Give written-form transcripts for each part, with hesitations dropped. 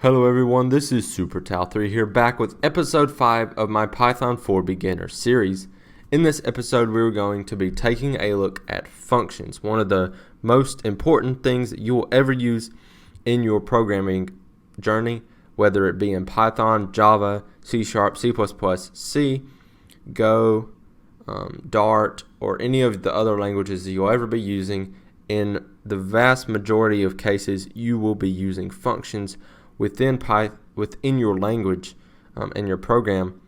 Hello everyone, this is SuperTal3 here, back with episode 5 of my Python for Beginners series. In this episode, we're going to be taking a look at functions, one of the most important things that you will ever use in your programming journey, whether it be in Python, Java, C#, C++, C, Go, Dart, or any of the other languages that you'll ever be using. In the vast majority of cases, you will be using functions within your language and your program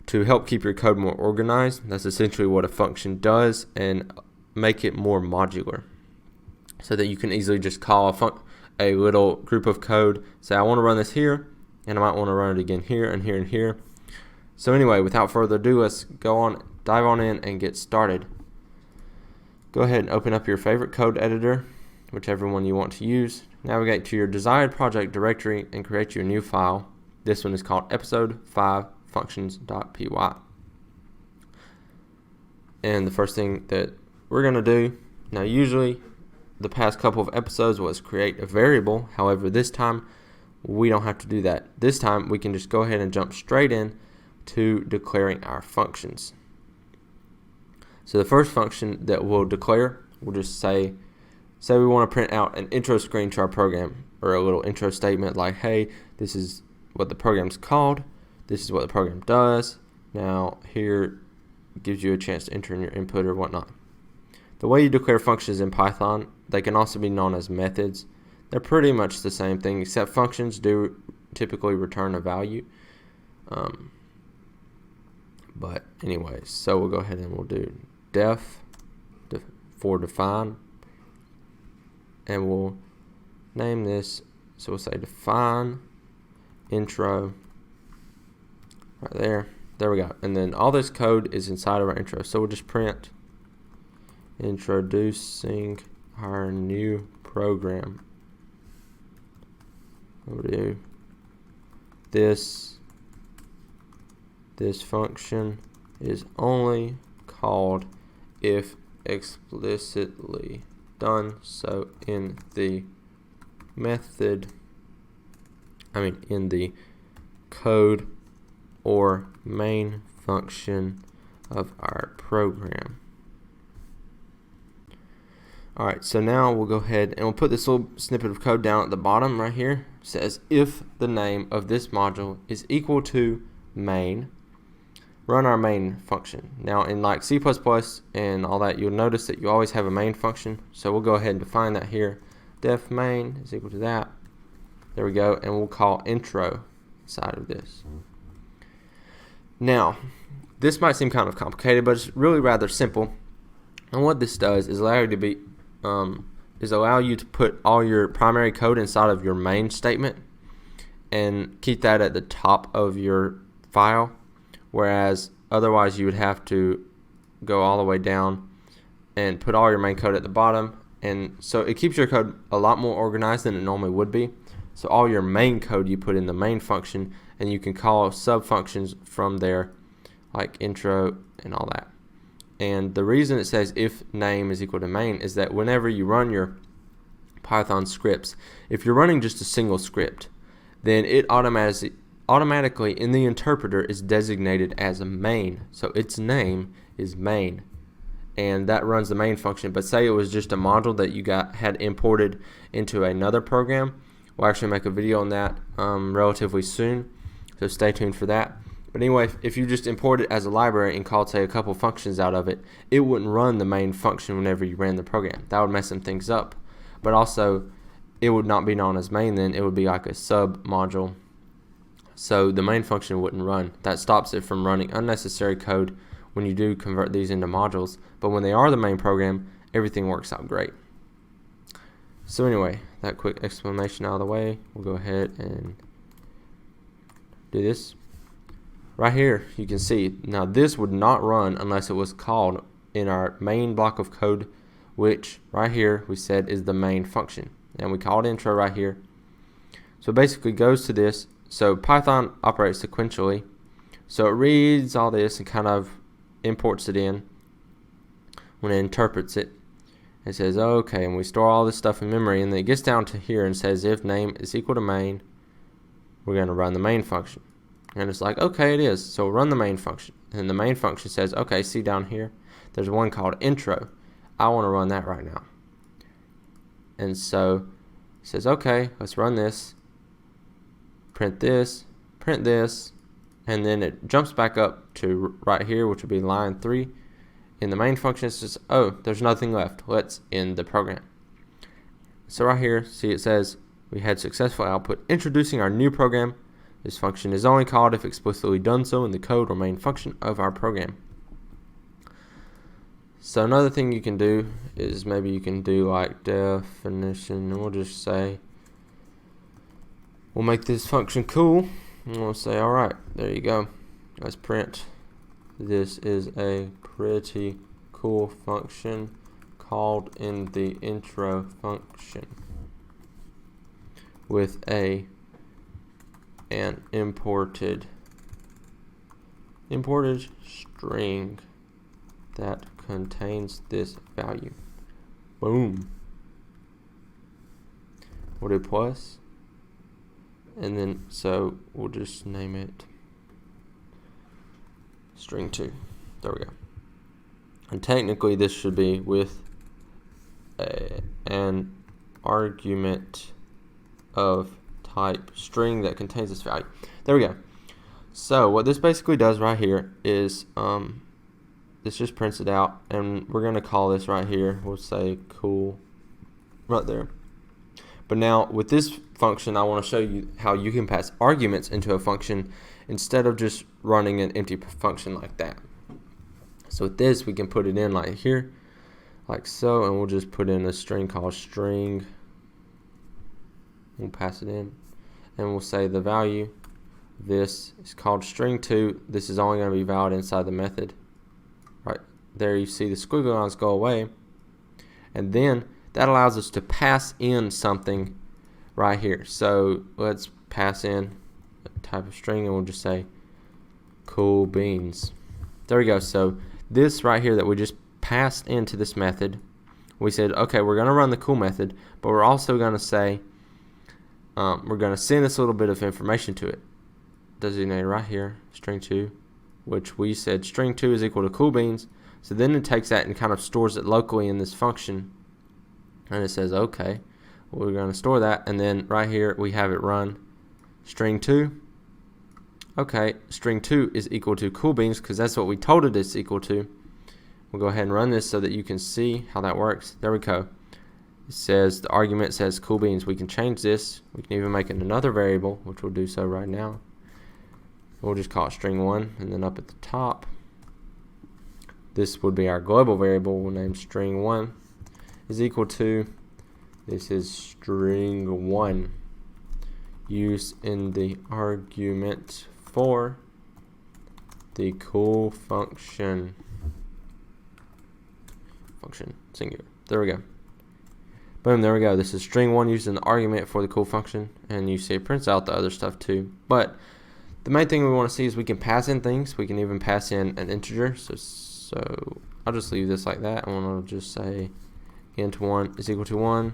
to help keep your code more organized. That's essentially what a function does, and make it more modular so that you can easily just call a little group of code, say I want to run this here, and I might want to run it again here and here and here. So anyway, without further ado, let's dive on in and get started. Go ahead and open up your favorite code editor, whichever one you want to use. Navigate to your desired project directory and create your new file. This one is called episode5functions.py. And the first thing that we're going to do, now usually the past couple of episodes was create a variable. However, this time we don't have to do that. This time we can just go ahead and jump straight in to declaring our functions. So the first function that we'll declare, we'll just say we want to print out an intro screen to our program, or a little intro statement like, hey, this is what the program's called, this is what the program does. Now here gives you a chance to enter in your input or whatnot. The way you declare functions in Python, they can also be known as methods. They're pretty much the same thing, except functions do typically return a value. But anyways, so we'll go ahead and we'll do def for define. And we'll name this, so we'll say define intro right there. There we go. And then all this code is inside of our intro. So we'll just print introducing our new program. We'll do this function is only called if explicitly done so in the in the code or main function of our program. Alright, so now we'll go ahead and we'll put this little snippet of code down at the bottom right here. It says if the name of this module is equal to main, run our main function. Now in like C++ and all that, you'll notice that you always have a main function. So we'll go ahead and define that here. Def main is equal to that. There we go. And we'll call intro inside of this. Now, this might seem kind of complicated, but it's really rather simple. And what this does is allow you to put all your primary code inside of your main statement and keep that at the top of your file. Whereas otherwise you would have to go all the way down and put all your main code at the bottom, and so it keeps your code a lot more organized than it normally would be. So all your main code you put in the main function, and you can call sub functions from there like intro and all that. And the reason it says if name is equal to main is that whenever you run your Python scripts, if you're running just a single script, then it automatically in the interpreter is designated as a main. So its name is main, and that runs the main function. But say it was just a module that you had imported into another program. We'll actually make a video on that relatively soon, so stay tuned for that. But anyway, if you just import it as a library and called, say, a couple functions out of it, it wouldn't run the main function whenever you ran the program. That would mess some things up. But also, it would not be known as main then. It would be like a sub module. So the main function wouldn't run. That stops it from running unnecessary code when you do convert these into modules. But when they are the main program, everything works out great. So anyway, that quick explanation out of the way, we'll go ahead and do this. Right here, you can see, now this would not run unless it was called in our main block of code, which right here we said is the main function. And we called intro right here. So it basically goes to this. So Python operates sequentially. So it reads all this and kind of imports it in. When it interprets it, it says, okay, and we store all this stuff in memory, and then it gets down to here and says if name is equal to main, we're going to run the main function. And it's like, okay, it is. So we'll run the main function. And the main function says, okay, see down here, there's one called intro. I want to run that right now. And so it says, okay, let's run this, print this, and then it jumps back up to right here, which would be line 3. In the main function, it says, oh, there's nothing left. Let's end the program. So right here, see it says, we had successful output introducing our new program. This function is only called if explicitly done so in the code or main function of our program. So another thing you can do is maybe you can do like definition, and we'll just say, we'll make this function cool, and we'll say, alright, there you go. Let's print. This is a pretty cool function called in the intro function with an imported string that contains this value. Boom. We'll do plus, and then so we'll just name it string 2. There we go. And technically this should be with an argument of type string that contains this value. There we go. So what this basically does right here is this just prints it out, and we're going to call this right here, we'll say cool right there. But now with this function, I want to show you how you can pass arguments into a function instead of just running an empty function like that. So with this, we can put it in like here, like so, and we'll just put in a string called string. We'll pass it in, and we'll say the value of this is called string 2. This is only going to be valid inside the method. Right there you see the squiggly lines go away, and then that allows us to pass in something right here. So let's pass in a type of string, and we'll just say cool beans. There we go. So this right here that we just passed into this method, we said, okay, we're going to run the cool method, but we're also going to say we're going to send this little bit of information to it, designated right here, string 2, which we said string 2 is equal to cool beans. So then it takes that and kind of stores it locally in this function, and it says, okay, well, we're going to store that, and then right here we have it run string 2. Okay, string 2 is equal to cool beans because that's what we told it it's equal to. We'll go ahead and run this so that you can see how that works. There we go. It says the argument says cool beans. We can change this. We can even make it another variable, which we'll do so right now. We'll just call it string 1, and then up at the top, this would be our global variable. We'll name string 1 is equal to, this is string 1 used in the argument for the cool function singular. There we go. Boom, there we go. This is string 1 used in the argument for the cool function, and you see it prints out the other stuff too. But the main thing we want to see is we can pass in things. We can even pass in an integer. So I'll just leave this like that, and I'll just say int 1 is equal to 1,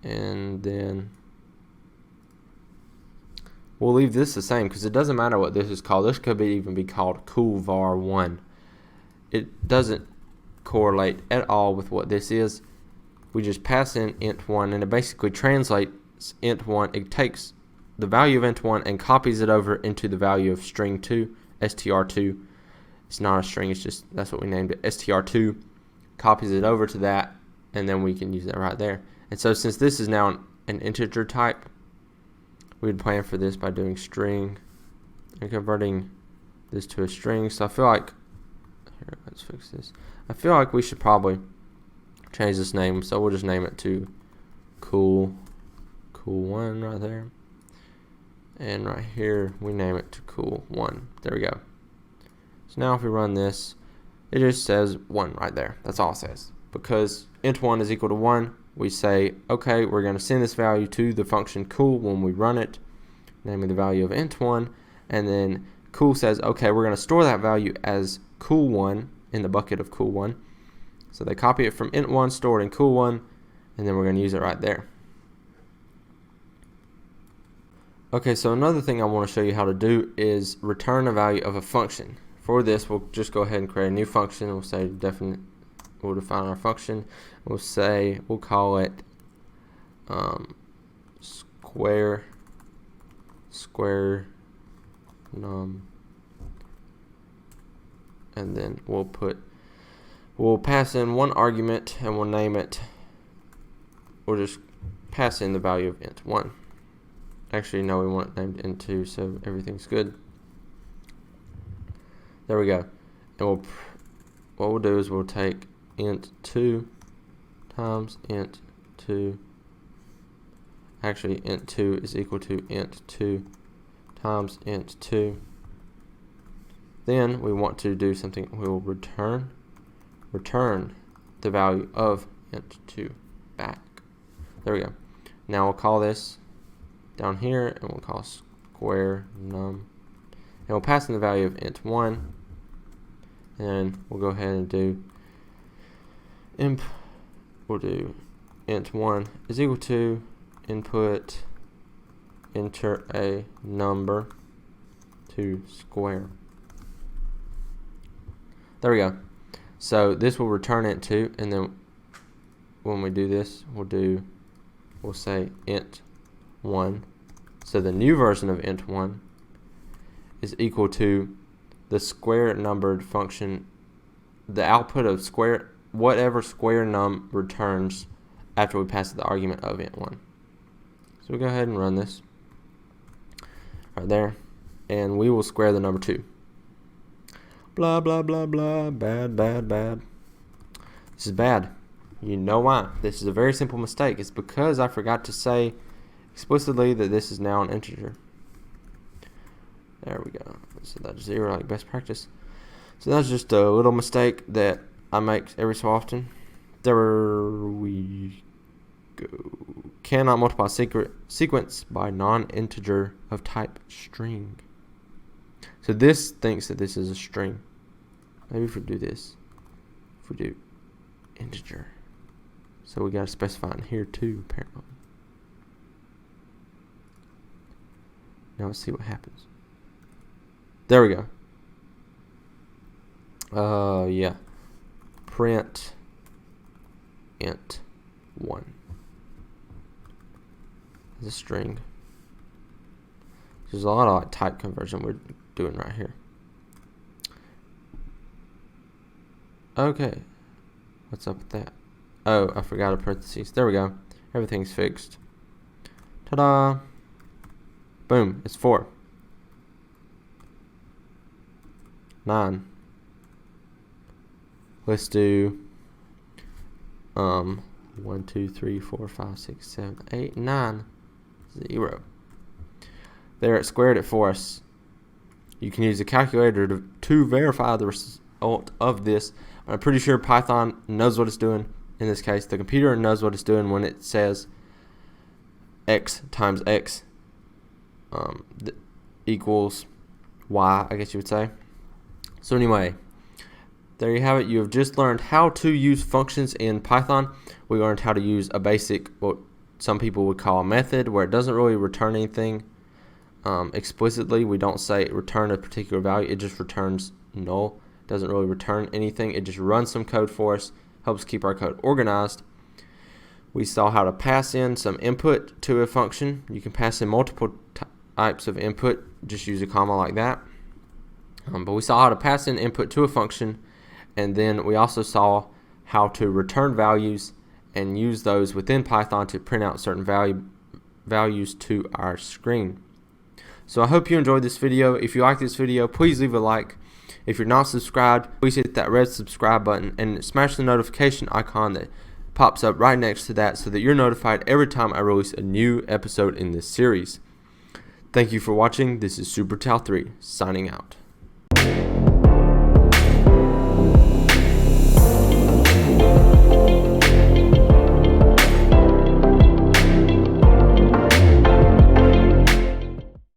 and then we'll leave this the same because it doesn't matter what this is called. This could even be called coolvar1. It doesn't correlate at all with what this is. We just pass in int 1, and it basically translates int 1. It takes the value of int 1 and copies it over into the value of string 2, str2. It's not a string, it's just, that's what we named it, str2. Copies it over to that, and then we can use that right there. And so since this is now an integer type, we'd plan for this by doing string and converting this to a string. So I feel like, here, let's fix this. I feel like we should probably change this name, so we'll just name it to cool1 right there, and right here we name it to cool1. There we go. So now if we run this, it just says 1 right there. That's all it says, because int 1 is equal to 1. We say, okay, we're going to send this value to the function cool when we run it, naming the value of int 1, and then cool says, okay, we're going to store that value as cool1 in the bucket of cool1. So they copy it from int1 stored in cool1, and then we're going to use it right there. Okay, so another thing I want to show you how to do is return a value of a function. For this, we'll just go ahead and create a new function. We'll say we'll define our function. We'll call it square num, and then we'll pass in one argument and we'll name it. We'll just pass in the value of int1. Actually, no, we want it named int2, so everything's good. There we go. And what we'll do is we'll take int2 times int2. Actually, int2 is equal to int2 times int2. Then we want to do something. We will return the value of int2 back. There we go. Now we'll call this down here, and we'll call square num, and we'll pass in the value of int1, and we'll go ahead and do we'll do int1 is equal to enter a number to square. There we go. So this will return int2, and then when we do this, we'll say int1. So the new version of int1 is equal to the square numbered function, the output of whatever square num returns after we pass the argument of int1. So we'll go ahead and run this right there, and we will square the number 2. Blah, blah, blah, blah, bad, bad, bad. This is bad. You know why? This is a very simple mistake. It's because I forgot to say explicitly that this is now an integer. There we go. So that's 0, like best practice. So that's just a little mistake that I make every so often. There we go. Cannot multiply sequence by non-integer of type string. So this thinks that this is a string. Maybe if we do this, if we do integer. So we got to specify in here too, apparently. Now let's see what happens. There we go. Yeah. Print int1 as a string. There's a lot of like type conversion we're doing right here. Okay. What's up with that? Oh, I forgot a parentheses. There we go. Everything's fixed. Ta-da! Boom. It's 4. 9. Let's do 1, 2, 3, 4, 5, 6, 7, 8, 9, 0. There, it squared it for us. You can use a calculator to verify the result of this. I'm pretty sure Python knows what it's doing. In this case, the computer knows what it's doing when it says x times x equals y, I guess you would say. So anyway, there you have it. You have just learned how to use functions in Python. We learned how to use a basic, what some people would call a method, where it doesn't really return anything explicitly. We don't say return a particular value. It just returns null. It doesn't really return anything. It just runs some code for us, helps keep our code organized. We saw how to pass in some input to a function. You can pass in multiple types of input. Just use a comma like that. But we saw how to pass in input to a function, and then we also saw how to return values and use those within Python to print out certain values to our screen. So I hope you enjoyed this video. If you like this video, please leave a like. If you're not subscribed, please hit that red subscribe button and smash the notification icon that pops up right next to that so that you're notified every time I release a new episode in this series. Thank you for watching. This is SuperTal3 signing out.